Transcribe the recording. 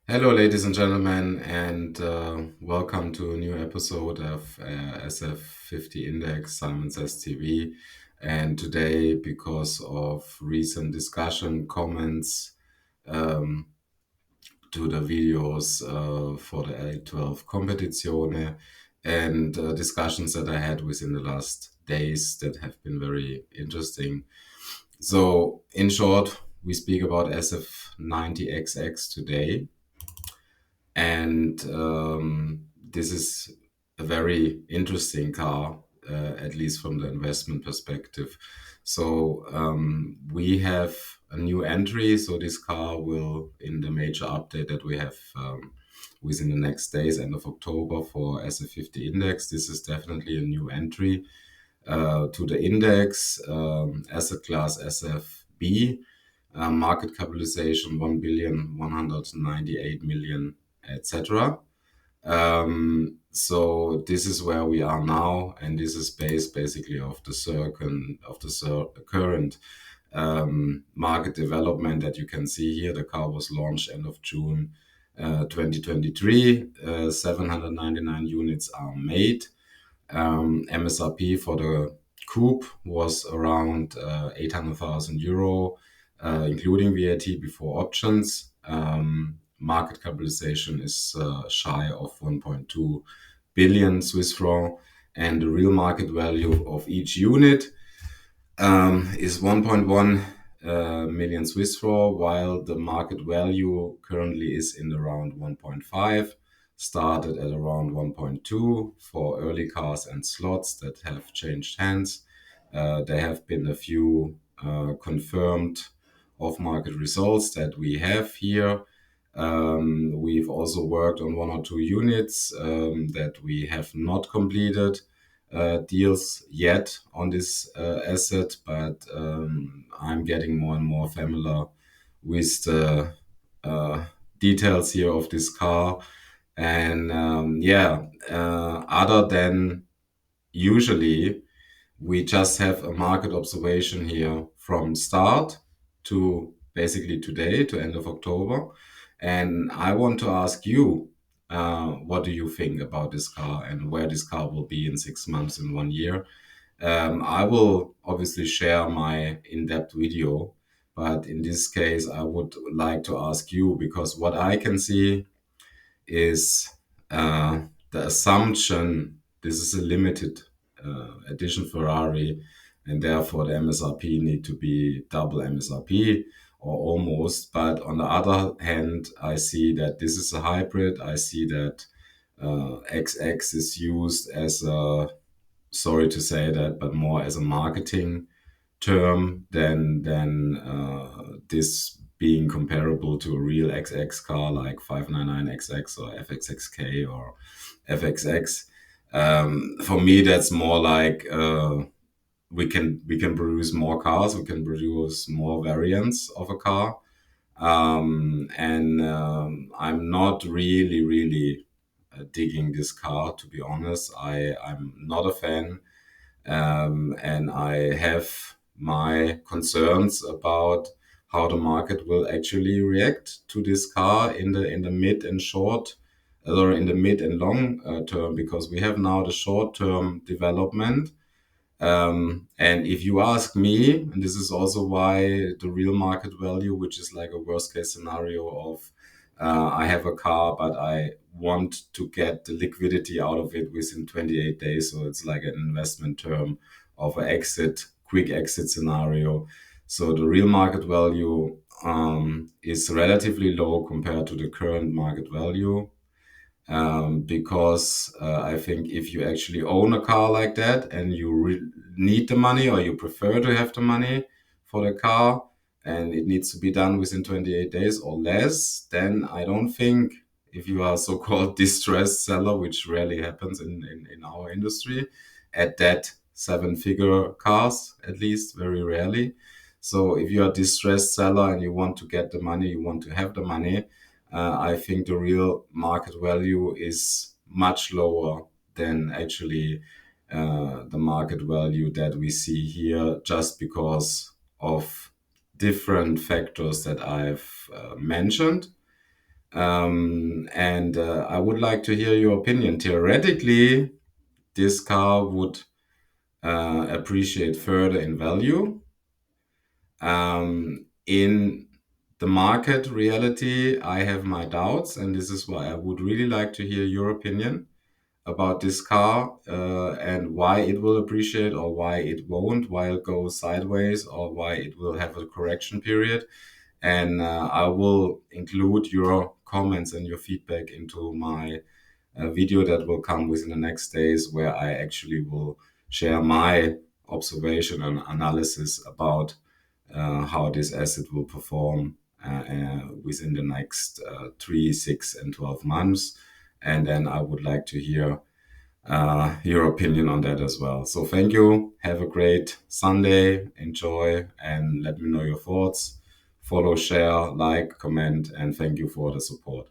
Hello, ladies and gentlemen, and welcome to a new episode of SF50 Index Simon Says TV. And today, because of recent discussion, comments um, to the videos for the A12 Competizione, and discussions that I had within the last days that have been very interesting. So, in short, we speak about SF90XX today. And this is a very interesting car, at least from the investment perspective. So we have a new entry. So this car will, in the major update that we have within the next days, end of October for SF50 Index, this is definitely a new entry to the index, asset class SFB, market capitalization 1,198,000,000, etc. So this is where we are now, and this is based basically of the current market development that you can see here. The car was launched end of June 2023. 799 units are made. MSRP for the coupe was around 800,000 euro, including VAT before options. Market capitalization is shy of 1.2 billion Swiss franc, and the real market value of each unit is 1.1 million Swiss franc, while the market value currently is in around 1.5, started at around 1.2 for early cars and slots that have changed hands. There have been a few confirmed off-market results that we have here. We've also worked on one or two units that we have not completed deals yet on this asset, but I'm getting more and more familiar with the details here of this car. And other than usually, we just have a market observation here from start to basically today, to end of October. And I want to ask you, what do you think about this car and where this car will be in 6 months, in 1 year? I will obviously share my in-depth video, but in this case, I would like to ask you, because what I can see is the assumption this is a limited edition Ferrari, and therefore the MSRP need to be double MSRP or almost. But on the other hand, I see that this is a hybrid. I see that XX is used as a, sorry to say that, but more as a marketing term than this being comparable to a real XX car like 599XX or FXXK or FXX. For me, that's more like we can produce more cars, we can produce more variants of a car, and I'm not really digging this car, to be honest. I'm not a fan, and I have my concerns about how the market will actually react to this car in the mid and short, or in the mid and long term, because we have now the short term development. And if you ask me, and this is also why the real market value, which is like a worst case scenario of I have a car, but I want to get the liquidity out of it within 28 days. So it's like an investment term of an quick exit scenario. So the real market value is relatively low compared to the current market value. Because I think if you actually own a car like that and you need the money, or you prefer to have the money for the car, and it needs to be done within 28 days or less, then I don't think, if you are a so-called distressed seller, which rarely happens in our industry, at that seven-figure cars, at least very rarely. So if you're a distressed seller and you want to get the money, you want to have the money, I think the real market value is much lower than actually the market value that we see here, just because of different factors that I've mentioned. And I would like to hear your opinion. Theoretically, this car would appreciate further in value. In the market reality, I have my doubts, and this is why I would really like to hear your opinion about this car, and why it will appreciate or why it won't, why it goes sideways or why it will have a correction period. And I will include your comments and your feedback into my video that will come within the next days, where I actually will share my observation and analysis about how this asset will perform within the next 3, 6, and 12 months. And then I would like to hear your opinion on that as well. So thank you. Have a great Sunday. Enjoy and let me know your thoughts. Follow, share, like, comment, and thank you for the support.